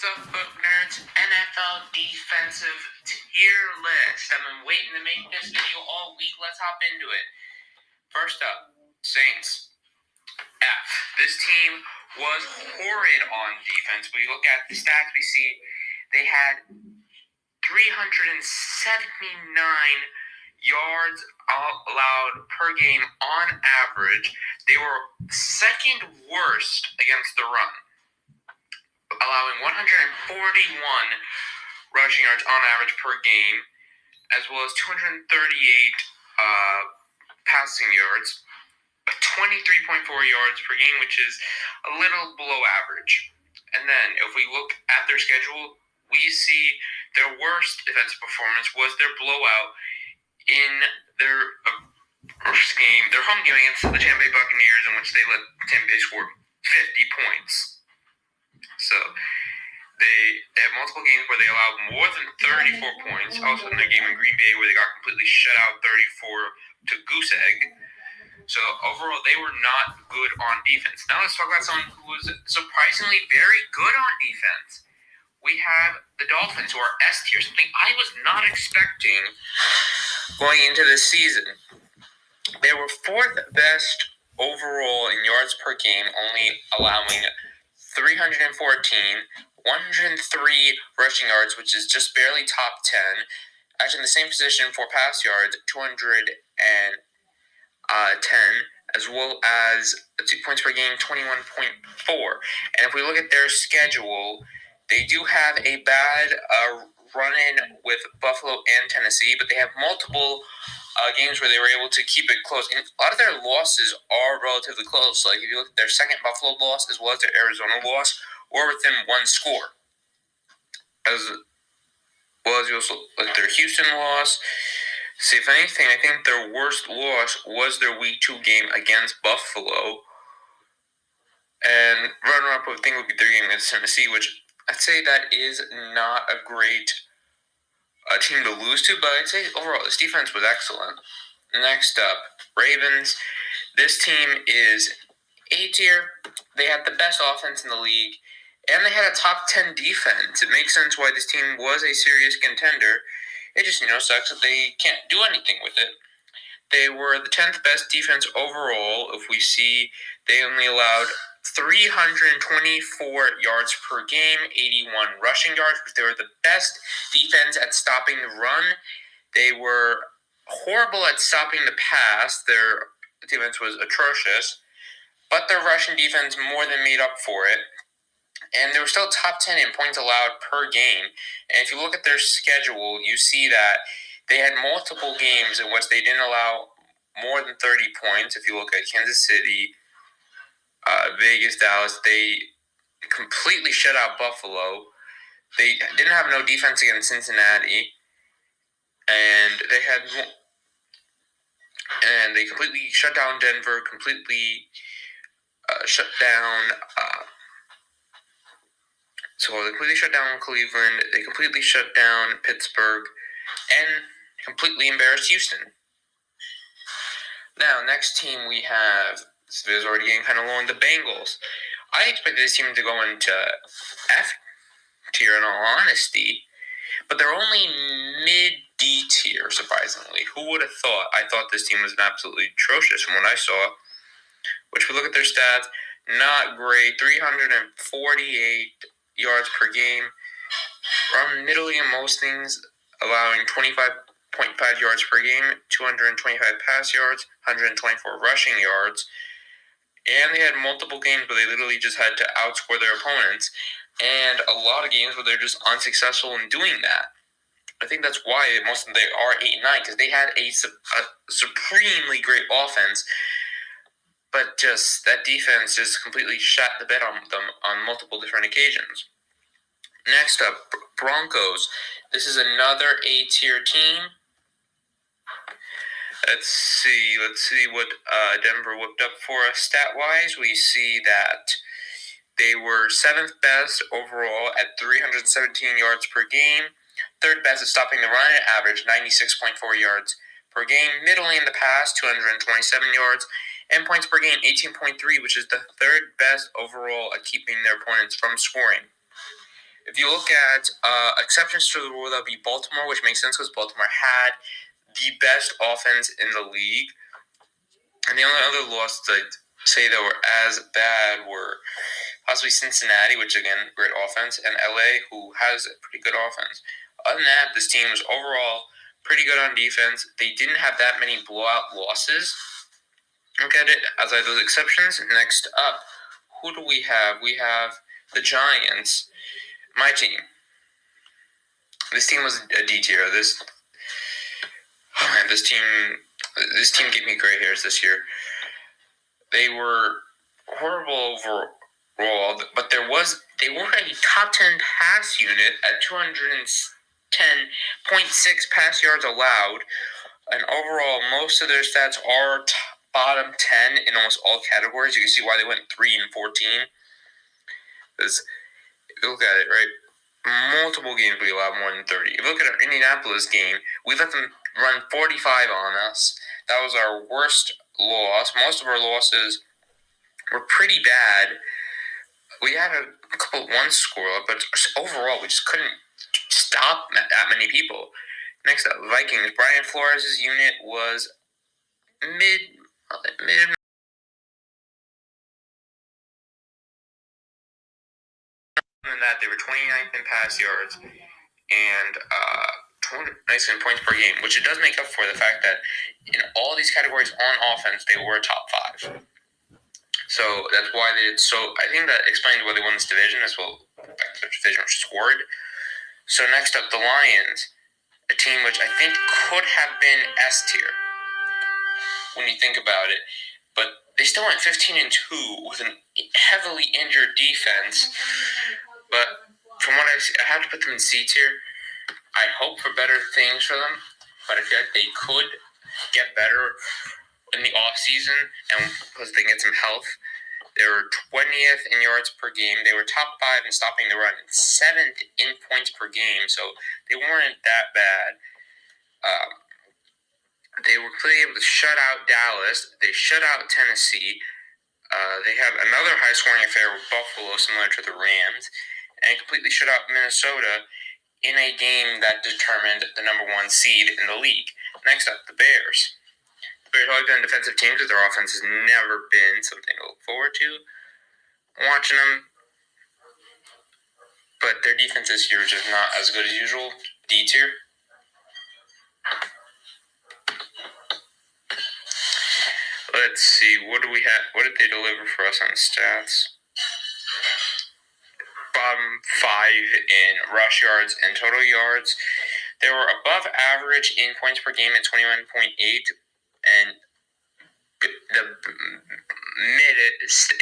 What's up, Book Nerds? NFL defensive tier list. I've been waiting to make this video all week. Let's hop into it. First up, Saints. F. This team was horrid on defense. We look at the stats, we see they had 379 yards allowed per game on average. They were second worst against the run, allowing 141 rushing yards on average per game, as well as 238 passing yards, 23.4 yards per game, which is a little below average. And then if we look at their schedule, we see their worst defensive performance was their blowout in their first game, their home game against the Tampa Bay Buccaneers, in which they let Tampa Bay score 50 points. So they have multiple games where they allowed more than 34 points. Also in their game in Green Bay where they got completely shut out 34 to goose egg. So overall, they were not good on defense. Now let's talk about someone who was surprisingly very good on defense. We have the Dolphins, who are S tier, something I was not expecting going into this season. They were fourth best overall in yards per game, only allowing 314, 103 rushing yards, which is just barely top 10. Actually, in the same position for pass yards, 210, as well as 2 points per game, 21.4. And if we look at their schedule, they do have a bad run-in with Buffalo and Tennessee, but they have multiple games where they were able to keep it close. And a lot of their losses are relatively close. Like if you look at their second Buffalo loss as well as their Arizona loss, or within one score. As well as you also like their Houston loss. See, if anything, I think their worst loss was their Week 2 game against Buffalo. And runner-up, I think, would be their game against Tennessee, which I'd say that is not a great team to lose to, but I'd say overall this defense was excellent. Next up, Ravens. This team is A tier. They had the best offense in the league, and they had a top 10 defense. It makes sense why this team was a serious contender. It just, sucks that they can't do anything with it. They were the 10th best defense overall. If we see, they only allowed 324 yards per game, 81 rushing yards, because they were the best defense at stopping the run. They were horrible at stopping the pass. Their defense was atrocious, but their rushing defense more than made up for it. And they were still top 10 in points allowed per game. And if you look at their schedule, you see that they had multiple games in which they didn't allow more than 30 points. If you look at Kansas City, Vegas, Dallas, they completely shut out Buffalo. They didn't have no defense against Cincinnati. And they completely shut down Denver, completely shut down... So they completely shut down Cleveland, they completely shut down Pittsburgh, and completely embarrassed Houston. Now, next team we have, this video is already getting kind of long, the Bengals. I expected this team to go into F tier in all honesty, but they're only mid-D tier, surprisingly. Who would have thought? I thought this team was absolutely atrocious from what I saw. Which, if we look at their stats, not great. 348 yards per game. Around middling in most things, allowing 25.5 yards per game, 225 pass yards, 124 rushing yards. And they had multiple games where they literally just had to outscore their opponents. And a lot of games where they're just unsuccessful in doing that. I think that's why most of them they are 8 and 9, because they had a supremely great offense. But just that defense just completely shot the bed on them on multiple different occasions. Next up, Broncos. This is another A-tier team. Let's see what Denver whipped up for us stat-wise. We see that they were 7th best overall at 317 yards per game. 3rd best at stopping the run at average 96.4 yards per game. Middling in the pass, 227 yards. And points per game, 18.3, which is the 3rd best overall at keeping their opponents from scoring. If you look at exceptions to the rule, that would be Baltimore, which makes sense because Baltimore had the best offense in the league. And the only other losses I'd say that were as bad were possibly Cincinnati, which again, great offense, and LA, who has a pretty good offense. Other than that, this team was overall pretty good on defense. They didn't have that many blowout losses. Look at it as those exceptions. Next up, who do we have? We have the Giants. My team. This team was a D tier. This team gave me gray hairs this year. They were horrible overall, but they were a top 10 pass unit at 210.6 pass yards allowed, and overall, most of their stats are bottom 10 in almost all categories. You can see why they went 3-14. Because if you look at it, right, multiple games we allowed more than 30. If you look at our Indianapolis game, we let them run 45 on us. That was our worst loss. Most of our losses were pretty bad. We had a couple one score, but overall we just couldn't stop that many people. Next up, Vikings. Brian Flores' unit was mid. Than that, they were 29th in pass yards and 29th in points per game, which it does make up for the fact that in all these categories on offense, they were top 5. So that's why they did so. I think that explains why they won this division as well. Back to the division which scored. So next up, the Lions, a team which I think could have been S tier when you think about it, but they still went 15-2 with a heavily injured defense. But from what I see, I have to put them in C tier. I hope for better things for them, but I feel like they could get better in the off season, and because they get some health. They were 20th in yards per game. They were top 5 in stopping the run, 7th in points per game. So they weren't that bad. They were clearly able to shut out Dallas. They shut out Tennessee. They have another high-scoring affair with Buffalo, similar to the Rams, and completely shut out Minnesota in a game that determined the number 1 seed in the league. Next up, the Bears. Bears always been a defensive team because their offense has never been something to look forward to. Watching them, but their defense this year is just not as good as usual. D tier. Let's see, what do we have? What did they deliver for us on stats? Bottom 5 in rush yards and total yards. They were above average in points per game at 21.8, and the mid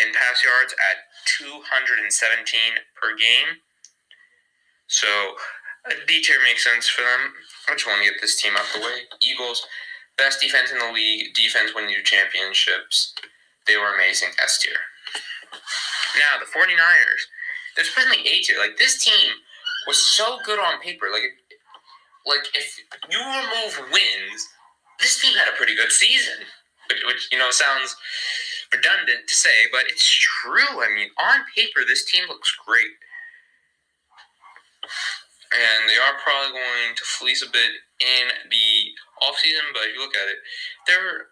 in pass yards at 217 per game. So a D tier makes sense for them. I just want to get this team out the way. Eagles, best defense in the league. Defense win you championships. They were amazing. S tier. Now the 49ers. They're supposedly A tier. Like, this team was so good on paper. Like if you remove wins, this team had a pretty good season. Which sounds redundant to say, but it's true. I mean, on paper, this team looks great. And they are probably going to fleece a bit in the offseason, but if you look at it, they're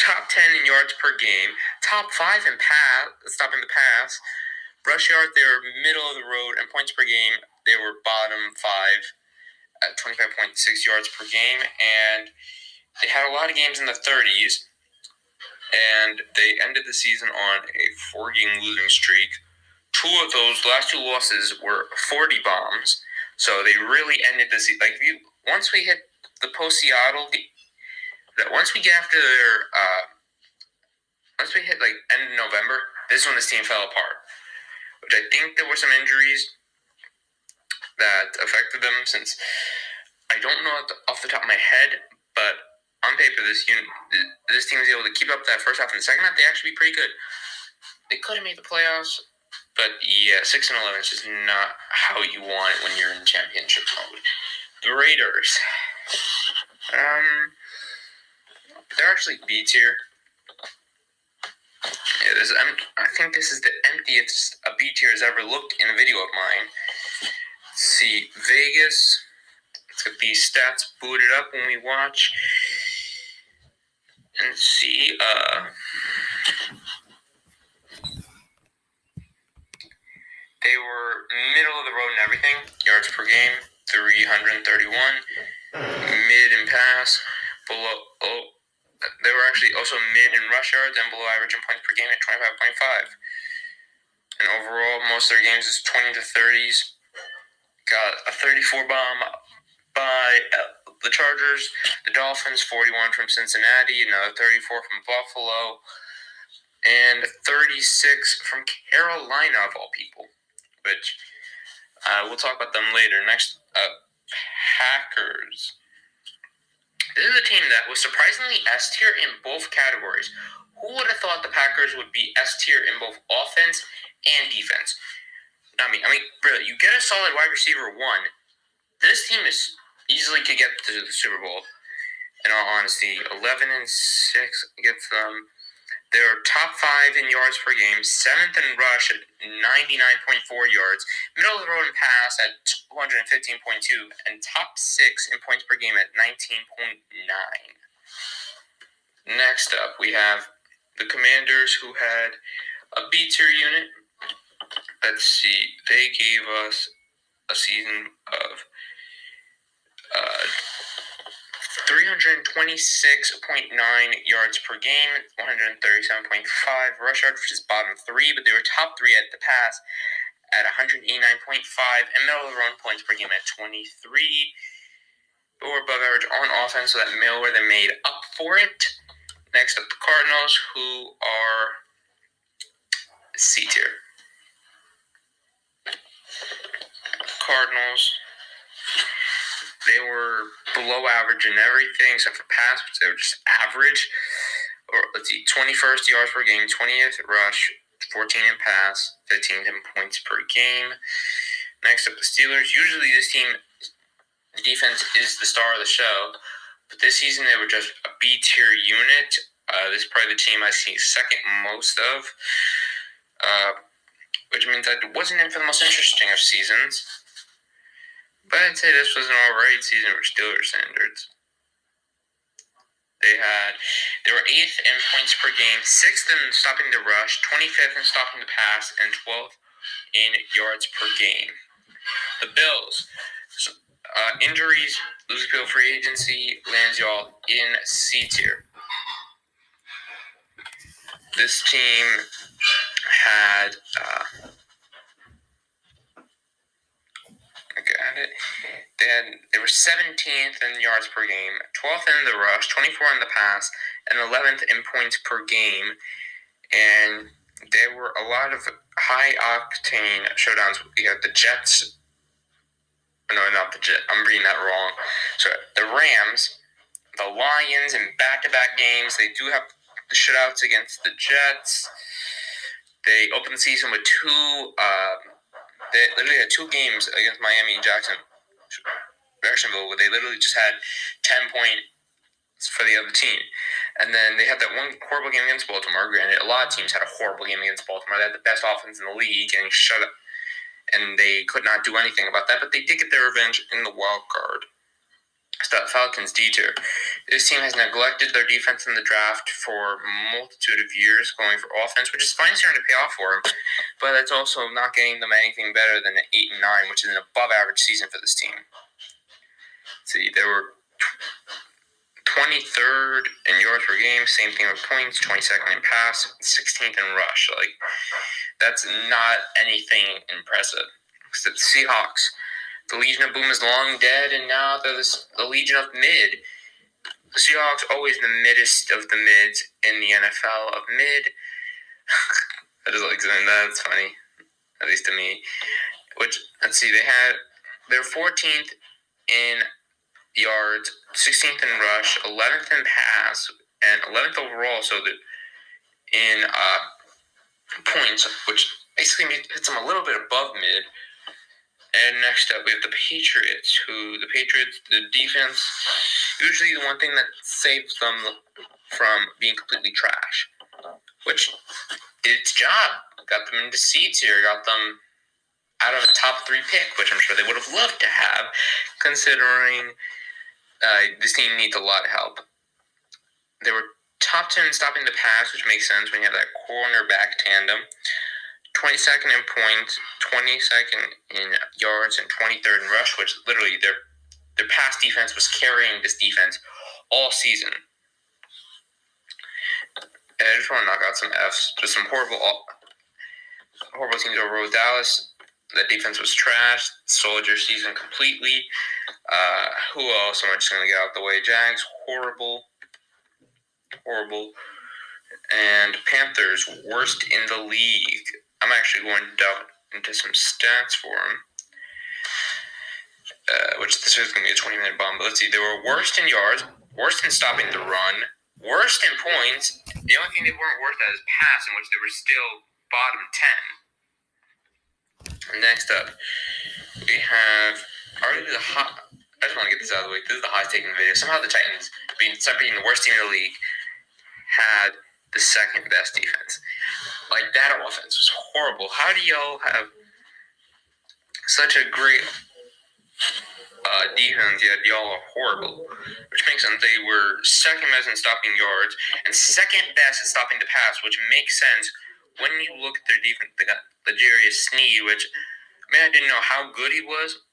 top 10 in yards per game, top 5 in stopping the pass. Rush yard, they were middle of the road, and points per game, they were bottom 5 at 25.6 yards per game, and they had a lot of games in the 30s. And they ended the season on a 4-game losing streak. 2 of those last 2 losses were 40 bombs, so they really ended the season. Like, once we hit the post-Seattle, once we get after once we hit end of November, this is when this team fell apart. Which I think there were some injuries that affected them. Since I don't know off the top of my head, but on paper, this team is able to keep up that first half and the second half. They actually be pretty good. They could have made the playoffs, but yeah, 6-11 is just not how you want it when you're in championship mode. The Raiders, they're actually B tier. Yeah, I think this is the emptiest a B tier has ever looked in a video of mine. Let's see, Vegas. Let's get these stats booted up when we watch. And see, they were middle of the road and everything. Yards per game, 331. Mid and pass, below. They were actually also mid in rush yards and below average in points per game at 25.5. And overall, most of their games is 20 to 30s. Got a 34 bomb by the Chargers. The Dolphins, 41 from Cincinnati, another 34 from Buffalo, and 36 from Carolina, of all people. Which we'll talk about them later. Next up, Packers. This is a team that was surprisingly S tier in both categories. Who would have thought the Packers would be S tier in both offense and defense? I mean, really, you get a solid wide receiver one. This team is easily could get to the Super Bowl. In all honesty, 11-6 gets them. They're top 5 in yards per game, 7th in rush at 99.4 yards, middle of the road in pass at 215.2, and top 6 in points per game at 19.9. Next up, we have the Commanders, who had a B tier unit. Let's see, they gave us a season of 326.9 yards per game, 137.5 rush yards, which is bottom 3, but they were top 3 at the pass at 189.5, and middle of the run points per game at 23. But were above average on offense, so that Mayweather made up for it. Next up, the Cardinals, who are C tier. Cardinals, they were below average in everything except for pass, but they were just average. Or let's see, 21st yards per game, 20th rush, 14 in pass, 15 in points per game. Next up, the Steelers. Usually this team, the defense is the star of the show, but this season they were just a B tier unit. This is probably the team I see second most of, which means I wasn't in for the most interesting of seasons. But I'd say this was an alright season for Steelers standards. They were 8th in points per game, 6th in stopping the rush, 25th in stopping the pass, and 12th in yards per game. The Bills. Injuries, losing people free agency, lands y'all in C tier. This team had they were 17th in yards per game, 12th in the rush, 24th in the pass, and 11th in points per game. And there were a lot of high-octane showdowns. We had the Jets. No, not the Jets. I'm reading that wrong. So the Rams, the Lions in back-to-back games. They do have the shutouts against the Jets. They opened the season with they literally had 2 games against Miami and Jacksonville, where they literally just had 10 points for the other team. And then they had that one horrible game against Baltimore. Granted, a lot of teams had a horrible game against Baltimore. They had the best offense in the league, getting shut up. And they could not do anything about that, but they did get their revenge in the wild card. Falcons D tier. This team has neglected their defense in the draft for a multitude of years, going for offense, which is finally starting to pay off for them. But it's also not getting them anything better than an 8 and 9, which is an above average season for this team. Let's see, they were 23rd in yards per game, same thing with points, 22nd in pass, 16th in rush. That's not anything impressive. Except Seahawks. The Legion of Boom is long dead, and now they're the Legion of Mid. The Seahawks always the middest of the mids in the NFL of mid. I just like saying that. It's funny, at least to me. Which, let's see, they're 14th in yards, 16th in rush, 11th in pass, and 11th overall. So that in points, which basically hits them a little bit above mid. And next up, we have the Patriots, the defense, usually the one thing that saves them from being completely trash. which did its job. Got them into C tier, got them out of a top 3 pick, which I'm sure they would have loved to have, considering this team needs a lot of help. They were top 10 in stopping the pass, which makes sense when you have that cornerback tandem. 22nd in points, 22nd in yards, and 23rd in rush, which literally their pass defense was carrying this defense all season. And I just want to knock out some Fs. Just some horrible teams over with Dallas. That defense was trash. Sold your season completely. Who else am I just going to get out the way? Jags, horrible. And Panthers, worst in the league. I'm actually going to delve into some stats for them. Which this is going to be a 20-minute bomb. But let's see. They were worst in yards, worst in stopping the run, worst in points. The only thing they weren't worst at is pass, in which they were still bottom 10. Next up, we have arguably the hot. I just want to get this out of the way. This is the highest taken video. Somehow the Titans, being the worst team in the league, had the second best defense. Like, that offense was horrible. How do y'all have such a great defense, yet y'all are horrible? Which makes sense. They were second best in stopping yards and second best in stopping the pass, which makes sense when you look at their defense. They got L'Jarius Sneed, which, I didn't know how good he was.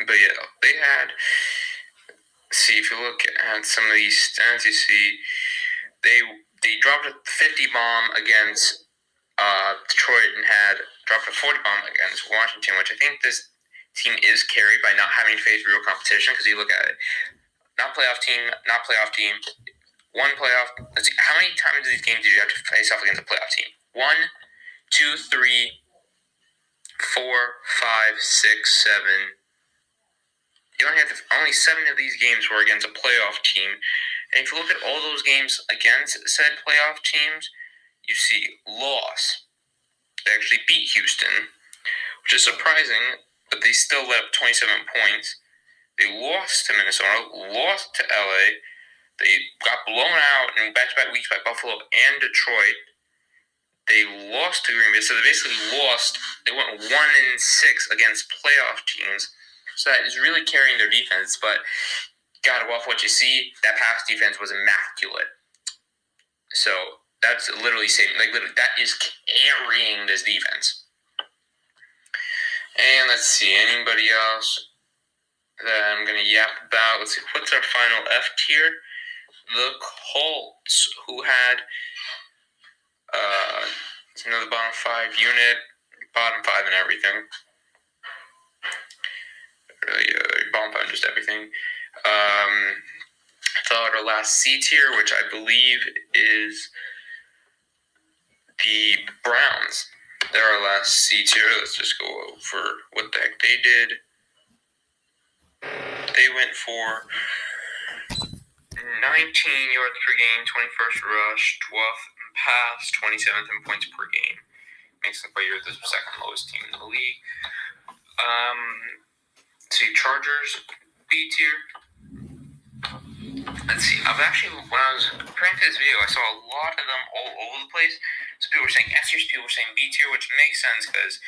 But yeah, they had. See, if you look at some of these stats, you see they dropped a 50 bomb against Detroit and had dropped a 40 bomb against Washington, which I think this team is carried by not having to face real competition. Because you look at it, not playoff team, one playoff. Let's see, how many times in these games did you have to face off against a playoff team? 1, 2, 3, 4, 5, 6, 7. You only 7 of these games were against a playoff team. And if you look at all those games against said playoff teams, you see loss. They actually beat Houston, which is surprising, but they still let up 27 points. They lost to Minnesota, lost to LA. They got blown out in back-to-back weeks by Buffalo and Detroit. They lost to Green Bay, so they basically lost. They went 1-6 against playoff teams. So that is really carrying their defense, but God, off what you see, that pass defense was immaculate. So that's literally saying, that is carrying this defense. And let's see, anybody else that I'm going to yap about? Let's see, what's our final F tier? The Colts, who had another bottom 5 unit, bottom 5 and everything. Really, bottom 5 just everything. Thought our last C tier, which I believe is the Browns. They're our last C tier. Let's just go over what the heck they did. They went for 19 yards per game, 21st rush, 12th in pass, 27th in points per game. Makes them you're the second lowest team in the league. See, Chargers, B tier. Let's see, when I was preparing for this video, I saw a lot of them all over the place. So people were saying S tier, people were saying B tier, which makes sense because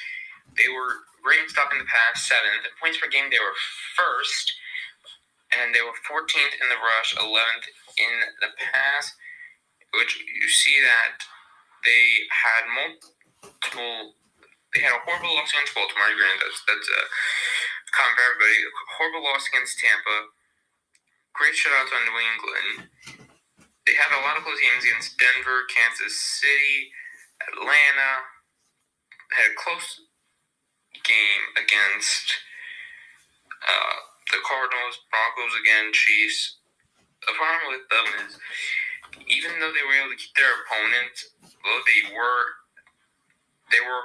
they were great in stopping the pass, 7th. In points per game, they were 1st. And they were 14th in the rush, 11th in the pass, which you see that they had they had a horrible loss against Baltimore. Granted, that's common for everybody. Horrible loss against Tampa. Great shutouts on New England. They had a lot of close games against Denver, Kansas City, Atlanta. They had a close game against the Cardinals, Broncos again, Chiefs. The problem with them is, even though they were able to keep their opponents, though they were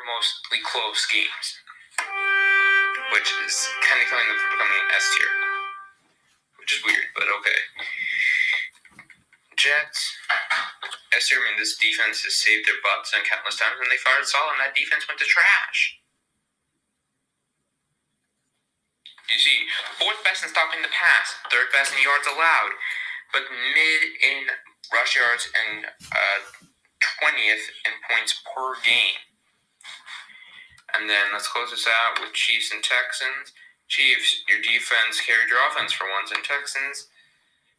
mostly close games, which is kind of killing them from becoming an S tier. Which is weird, but okay. Jets, S tier. This defense has saved their butts and countless times when they fired Salah, and that defense went to trash. You see, 4th best in stopping the pass, 3rd best in yards allowed, but mid in rush yards and 20th in points per game. And then let's close this out with Chiefs and Texans. Chiefs, your defense carried your offense for once, and Texans,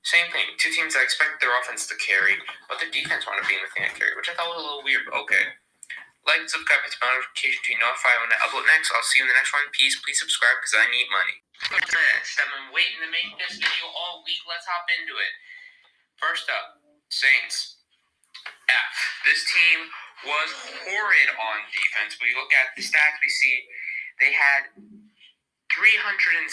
same thing. Two teams that expect their offense to carry, but their defense wound up being the thing that carried, which I thought was a little weird, but okay. Like, subscribe, hit the notification to be notified when I upload next. I'll see you in the next one. Peace. Please subscribe because I need money. I've been waiting to make this video all week. Let's hop into it. First up, Saints. F. This team was horrid on defense. We look at the stats, we see they had 379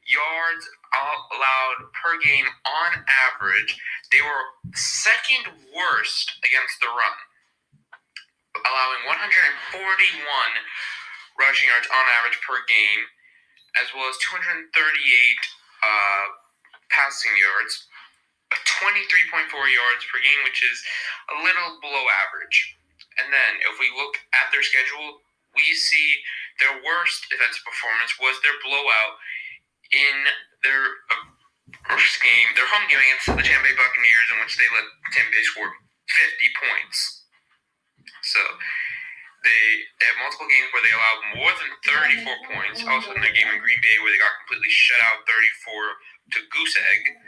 yards allowed per game on average. They were second worst against the run, allowing 141 rushing yards on average per game, as well as 238 passing yards, 23.4 yards per game, which is a little below average. And then if we look at their schedule, we see their worst defensive performance was their blowout in their first game, their home game against the Tampa Bay Buccaneers, in which they let Tampa Bay score 50 points. So they have multiple games where they allowed more than 34 points. Also in the game in Green Bay where they got completely shut out 34 to goose egg.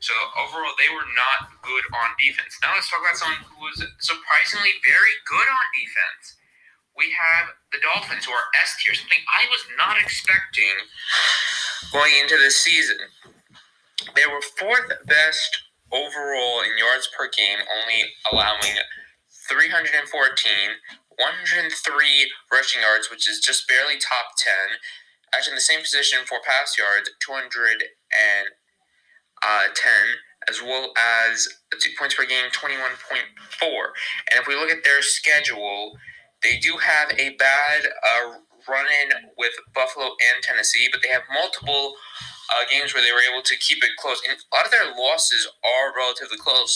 So overall, they were not good on defense. Now let's talk about someone who was surprisingly very good on defense. We have the Dolphins, who are S tier, something I was not expecting going into this season. They were fourth best overall in yards per game, only allowing 314, 103 rushing yards, which is just barely top 10. Actually, in the same position for pass yards, 210, as well as points per game, 21.4. And if we look at their schedule, they do have a bad run-in with Buffalo and Tennessee, but they have multiple games where they were able to keep it close. And a lot of their losses are relatively close.